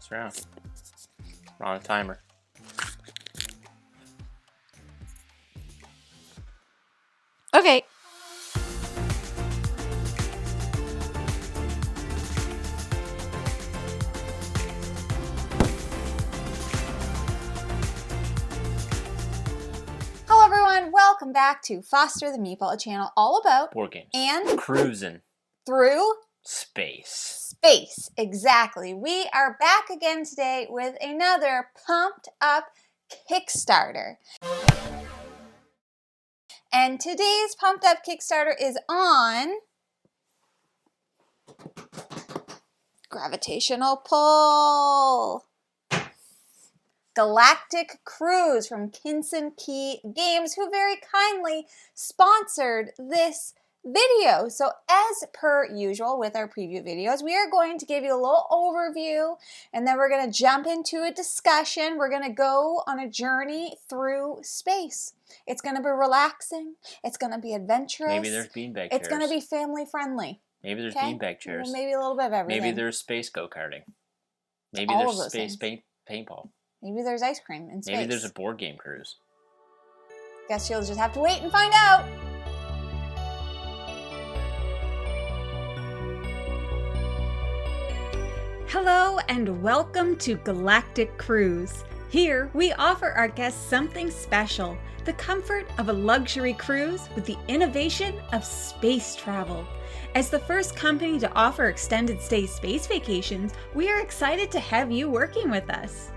That's right. We're on a timer. Okay. Hello everyone, welcome back to Foster the Meeple, a channel all about Board games. And cruising through space. Exactly. We are back again today with another pumped up Kickstarter. And today's pumped up Kickstarter is on Gravitational Pull. Galactic Cruise from Kinson Key Games, who very kindly sponsored this video. So as per usual with our preview videos, we are going to give you a little overview and then we're going to jump into a discussion. We're going to go on a journey through space. It's going to be relaxing. It's going to be adventurous. Maybe there's beanbag chairs. It's going to be family friendly. Maybe there's beanbag chairs. Well, maybe a little bit of everything. Maybe there's space go-karting. Maybe All there's space paintball. Maybe there's ice cream in space. Maybe there's a board game cruise. Guess you'll just have to wait and find out. Hello and welcome to Galactic Cruise. Here we offer our guests something special, the comfort of a luxury cruise with the innovation of space travel. As the first company to offer extended stay space vacations, we are excited to have you working with us.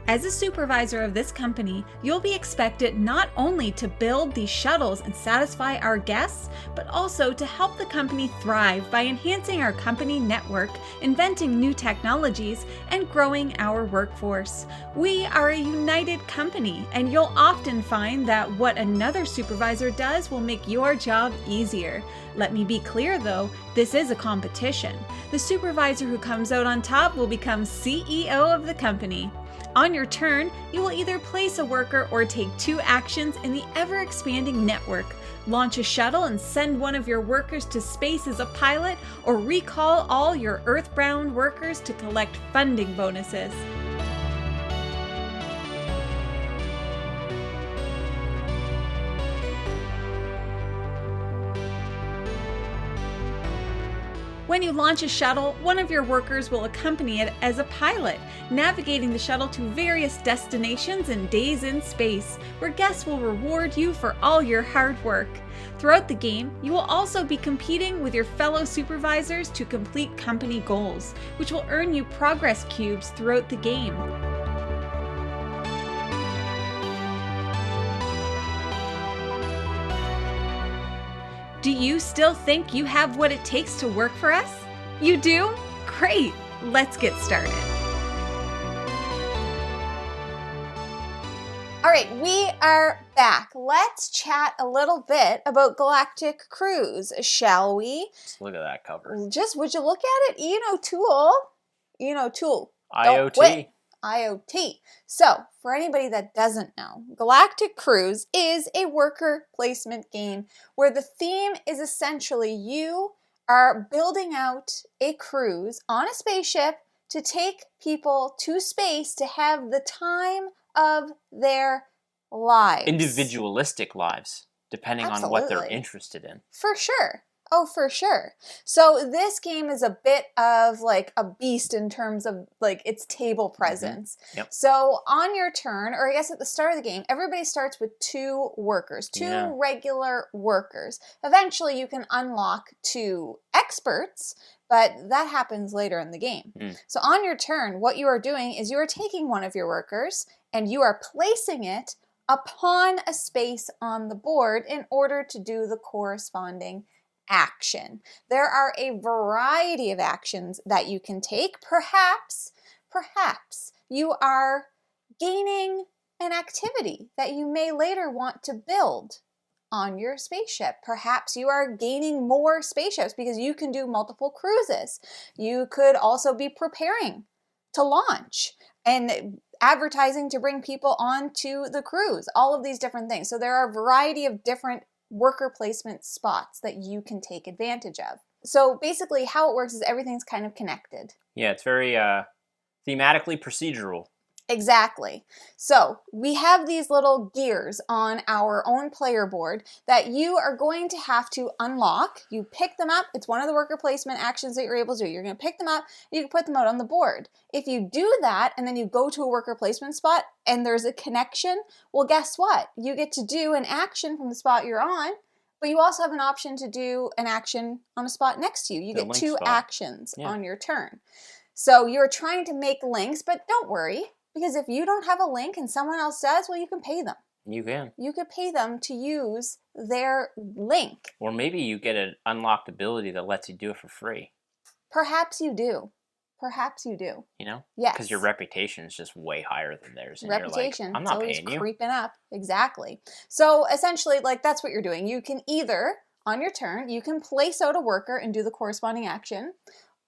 As a supervisor of this company, you'll be expected not only to build these shuttles and satisfy our guests, but also to help the company thrive by enhancing our company network, inventing new technologies, and growing our workforce. We are a united company, and you'll often find that what another supervisor does will make your job easier. Let me be clear though, this is a competition. The supervisor who comes out on top will become CEO of the company. On your turn, you will either place a worker or take two actions in the ever-expanding network. Launch a shuttle and send one of your workers to space as a pilot, or recall all your Earthbound workers to collect funding bonuses. When you launch a shuttle, one of your workers will accompany it as a pilot, navigating the shuttle to various destinations and days in space, where guests will reward you for all your hard work. Throughout the game, you will also be competing with your fellow supervisors to complete company goals, which will earn you progress cubes throughout the game. Do you still think you have what it takes to work for us? You do? Great! Let's get started. All right, we are back. Let's chat a little bit about Galactic Cruise, shall we? Just look at that cover. Just, would you look at it? Tool. IoT. IoT. So, for anybody that doesn't know, Galactic Cruise is a worker placement game where the theme is essentially you are building out a cruise on a spaceship to take people to space to have the time of their lives. Individualistic lives, depending on what they're interested in. For sure. Oh, for sure. So this game is a bit of like a beast in terms of like its table presence. Mm-hmm. Yep. So on your turn, or I guess at the start of the game, everybody starts with two workers, two regular workers. Eventually you can unlock two experts, but that happens later in the game. So on your turn, what you are doing is you are taking one of your workers and you are placing it upon a space on the board in order to do the corresponding action. There are a variety of actions that you can take. Perhaps you are gaining an activity that you may later want to build on your spaceship. Perhaps you are gaining more spaceships because you can do multiple cruises. You could also be preparing to launch and advertising to bring people onto the cruise, all of these different things. So there are a variety of different worker placement spots that you can take advantage of. So basically how it works is everything's kind of connected. Yeah, it's very Thematically procedural. Exactly. So we have these little gears on our own player board that you are going to have to unlock. You pick them up. It's one of the worker placement actions that you're able to do. You're going to pick them up. You can put them out on the board. If you do that and then you go to a worker placement spot and there's a connection, well, guess what? You get to do an action from the spot you're on, but you also have an option to do an action on a spot next to you. You get 2 actions on your turn. So you're trying to make links, but don't worry. Because if you don't have a link and someone else does, well, you can pay them. You can. You could pay them to use their link. Or maybe you get an unlocked ability that lets you do it for free. Perhaps you do. Perhaps you do. You know? Yes. Because your reputation is just way higher than theirs. And Reputation. You're like, I'm not paying you. Creeping up. Exactly. So essentially, like, that's what you're doing. You can either, on your turn, you can place out a worker and do the corresponding action.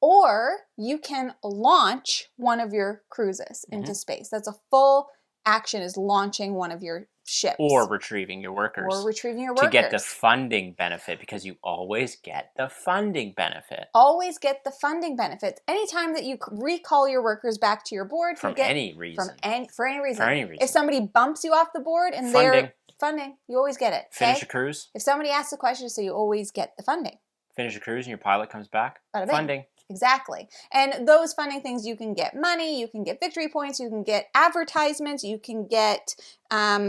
Or you can launch one of your cruises into space. That's a full action, is launching one of your ships. Or retrieving your workers. To get the funding benefit, because you always get the funding benefit. Always get the funding benefits. Anytime that you recall your workers back to your board. For any reason. For any reason. If somebody bumps you off the board and they're funding, you always get it. Finish a cruise. If somebody asks a question, so you always get the funding. Finish a cruise and your pilot comes back. Funding. Exactly. And those funding things, you can get money, you can get victory points, you can get advertisements, you can get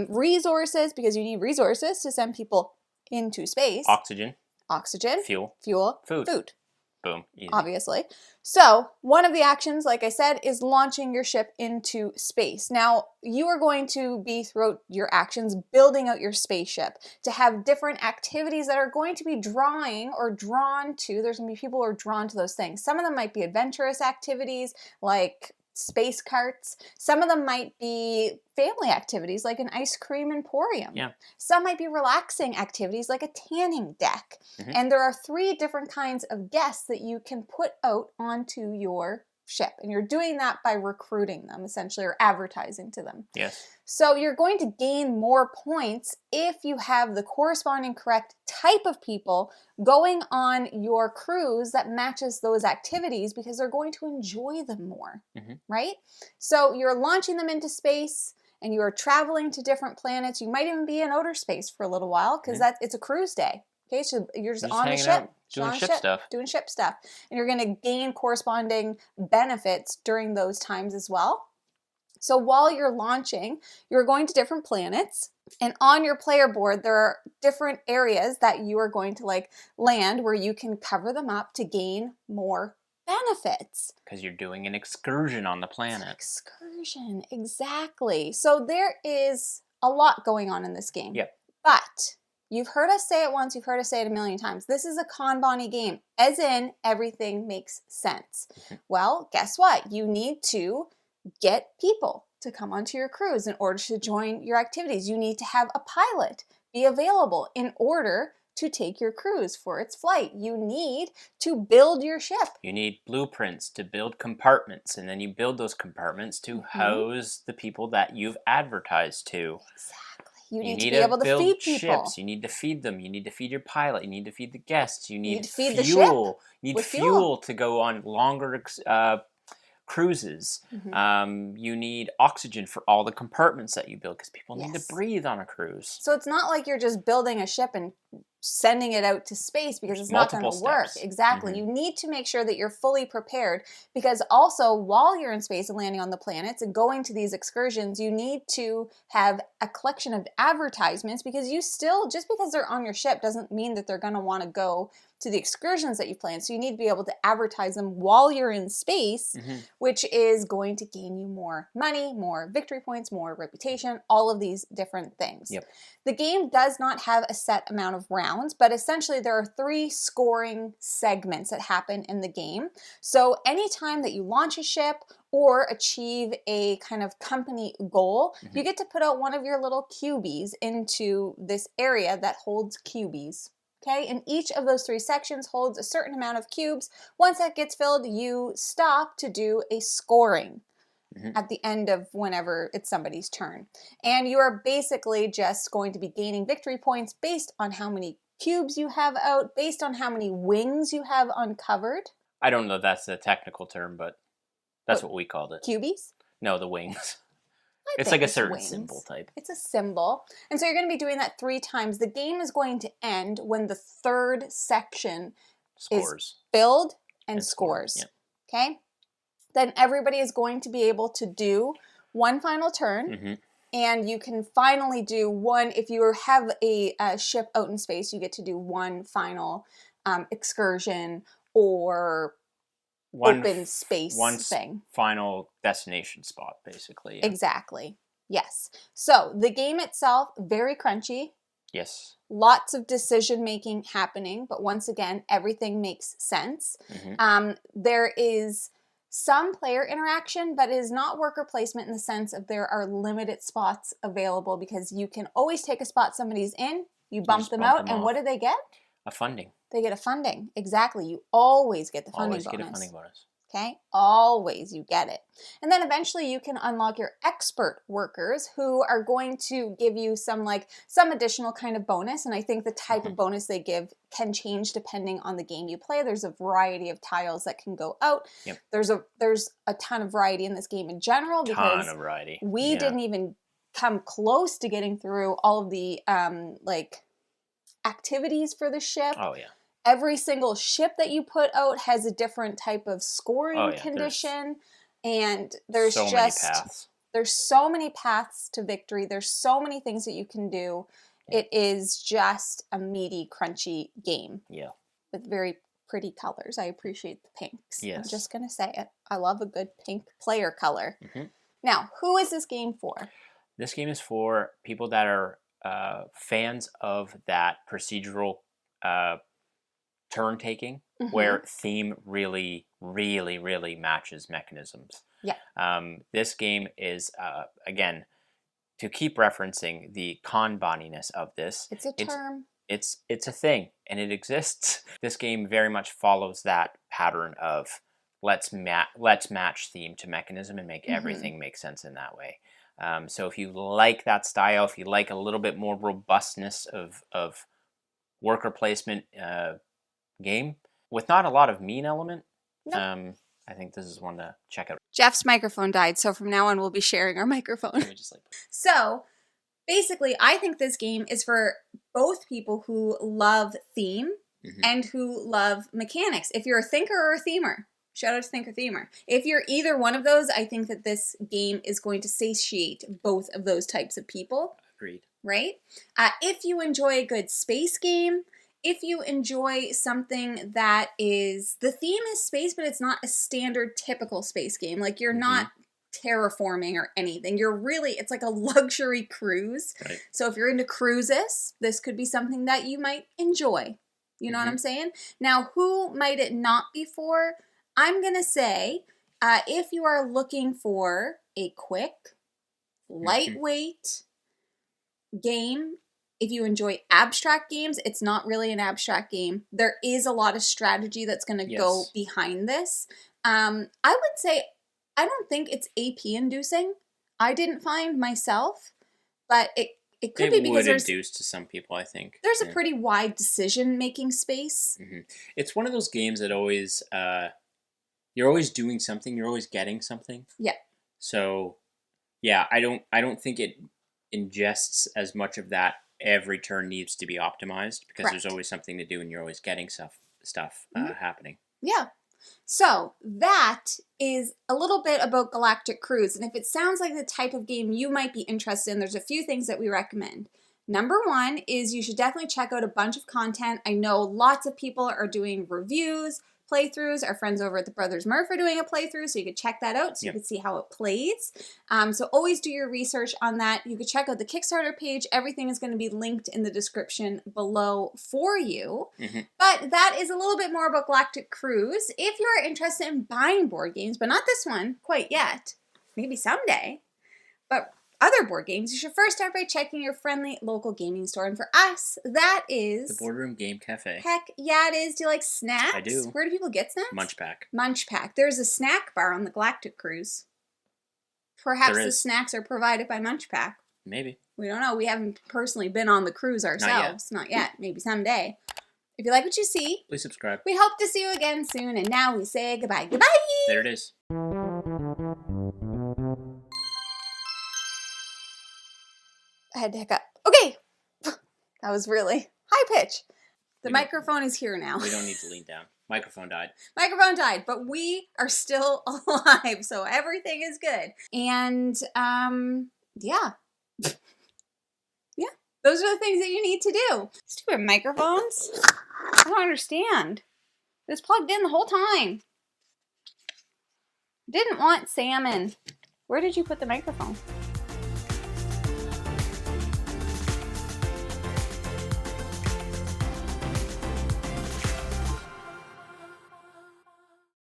resources, because you need resources to send people into space. Oxygen. Fuel. Food. Boom. Easy. Obviously. So one of the actions, like I said, is launching your ship into space. Now, you are going to be, throughout your actions, building out your spaceship to have different activities that are going to be drawing or drawn to. There's going to be people who are drawn to those things. Some of them might be adventurous activities, like space carts. Some of them might be family activities, like an ice cream emporium. Yeah. Some might be relaxing activities, like a tanning deck. And there are 3 different kinds of guests that you can put out onto your ship. And you're doing that by recruiting them, essentially, or advertising to them. Yes. So you're going to gain more points if you have the corresponding correct type of people going on your cruise that matches those activities, because they're going to enjoy them more, right? So you're launching them into space and you are traveling to different planets. You might even be in outer space for a little while, because it's a cruise day. Okay, so you're just on the ship. Doing ship stuff. And you're going to gain corresponding benefits during those times as well. So while you're launching, you're going to different planets, and on your player board, there are different areas that you are going to land where you can cover them up to gain more benefits. Because you're doing an excursion on the planet. Excursion, exactly. So there is a lot going on in this game. Yep. But you've heard us say it once, you've heard us say it a million times. This is a Kanban-y game, as in everything makes sense. Well, guess what? You need to get people to come onto your cruise in order to join your activities. You need to have a pilot be available in order to take your cruise for its flight. You need to build your ship. You need blueprints to build compartments, and then you build those compartments to house the people that you've advertised to. Exactly. You need to be able to feed people. Ships. You need to feed them. You need to feed your pilot. You need to feed the guests. You need to feed fuel. The ship You need fuel to go on longer cruises. You need oxygen for all the compartments that you build, because people need to breathe on a cruise. So it's not like you're just building a ship and sending it out to space, because it's not going to work. Exactly. You need to make sure that you're fully prepared, because also while you're in space and landing on the planets and going to these excursions, you need to have a collection of advertisements, because you still, just because they're on your ship doesn't mean that they're going to want to go to the excursions that you plan. So you need to be able to advertise them while you're in space, which is going to gain you more money, more victory points, more reputation, all of these different things. The game does not have a set amount of rounds, but essentially there are 3 scoring segments that happen in the game. So anytime that you launch a ship or achieve a kind of company goal, you get to put out one of your little cubies into this area that holds cubies. Okay, and each of those 3 sections holds a certain amount of cubes. Once that gets filled, you stop to do a scoring at the end of whenever it's somebody's turn. And you are basically just going to be gaining victory points based on how many cubes you have out, based on how many wings you have uncovered. I don't know if that's a technical term, but That's what we called it. Cubies? No, the wings. I It's think like a certain wings. symbol type. It's a symbol. And so you're going to be doing that 3 times. The game is going to end when the 3rd section is filled and scores. Yep. Okay? Then everybody is going to be able to do one final turn. And you can finally do one, if you have a ship out in space, you get to do one final excursion or open space thing. Final destination spot, basically. Yeah. Exactly. Yes. So the game itself, very crunchy. Yes. Lots of decision making happening, but once again, everything makes sense. There is some player interaction, but it is not worker placement in the sense of there are limited spots available because you can always take a spot somebody's in, you bump them out, and what do they get? A funding. They get a funding. Exactly. You always get the funding bonus. Always get a funding bonus. Okay? Always you get it. And then eventually you can unlock your expert workers who are going to give you some additional kind of bonus. And I think the type of bonus they give can change depending on the game you play. There's a variety of tiles that can go out. Yep. There's a ton of variety in this game in general because we didn't even come close to getting through all of the activities for the ship. Oh yeah. Every single ship that you put out has a different type of scoring condition. And there's so many paths. There's so many paths to victory. There's so many things that you can do. Yeah. It is just a meaty, crunchy game. Yeah. With very pretty colors. I appreciate the pinks. Yes. I'm just going to say it. I love a good pink player color. Now, who is this game for? This game is for people that are fans of that procedural turn-taking where theme really, really, really matches mechanisms. Yeah. This game is, again, to keep referencing the Kanbaniness of this. It's a term. It's a thing, and it exists. This game very much follows that pattern of let's match theme to mechanism and make everything make sense in that way. So if you like that style, if you like a little bit more robustness of worker placement game with not a lot of mean element, I think this is one to check out. Jeff's microphone died, so from now on we'll be sharing our microphone. So basically, I think this game is for both people who love theme and who love mechanics. If you're a thinker or a themer, shout out to Thinker Themer. If you're either one of those, I think that this game is going to satiate both of those types of people. Agreed. Right? If you enjoy a good space game, if you enjoy something that is, the theme is space, but it's not a standard typical space game. Like you're not terraforming or anything. It's like a luxury cruise. Right. So if you're into cruises, this could be something that you might enjoy. You know what I'm saying? Now, who might it not be for? I'm going to say, if you are looking for a quick, lightweight game, if you enjoy abstract games, it's not really an abstract game. There is a lot of strategy that's going to go behind this. I would say, I don't think it's AP inducing. I didn't find myself, but it could be because it would induce to some people, I think. There's a pretty wide decision-making space. It's one of those games that always, you're always doing something, you're always getting something. Yeah. So, yeah, I don't think it ingests as much of that. Every turn needs to be optimized because there's always something to do and you're always getting stuff happening. Yeah. So that is a little bit about Galactic Cruise. And if it sounds like the type of game you might be interested in, there's a few things that we recommend. Number one is you should definitely check out a bunch of content. I know lots of people are doing reviews, playthroughs. Our friends over at the Brothers Murph are doing a playthrough, so you could check that out so you can see how it plays. So always do your research on that. You could check out the Kickstarter page. Everything is going to be linked in the description below for you. But that is a little bit more about Galactic Cruise. If you are interested in buying board games, but not this one quite yet, maybe someday, but other board games, you should first start by checking your friendly local gaming store. And for us, that is the Boardroom Game Cafe. Heck yeah, it is. Do you like snacks? I do. Where do people get snacks? Munch Pack. Munch Pack. There's a snack bar on the Galactic Cruise. Perhaps the snacks are provided by Munch Pack. Maybe. We don't know. We haven't personally been on the cruise ourselves. Not yet. Maybe someday. If you like what you see, please subscribe. We hope to see you again soon. And now we say goodbye. Goodbye! There it is. had to hiccup. Okay. That was really high pitch. The microphone is here now. We don't need to lean down. Microphone died. Microphone died, but we are still alive, so everything is good. And, yeah. Yeah, those are the things that you need to do. Stupid microphones. I don't understand. It was plugged in the whole time. Didn't want salmon. Where did you put the microphone?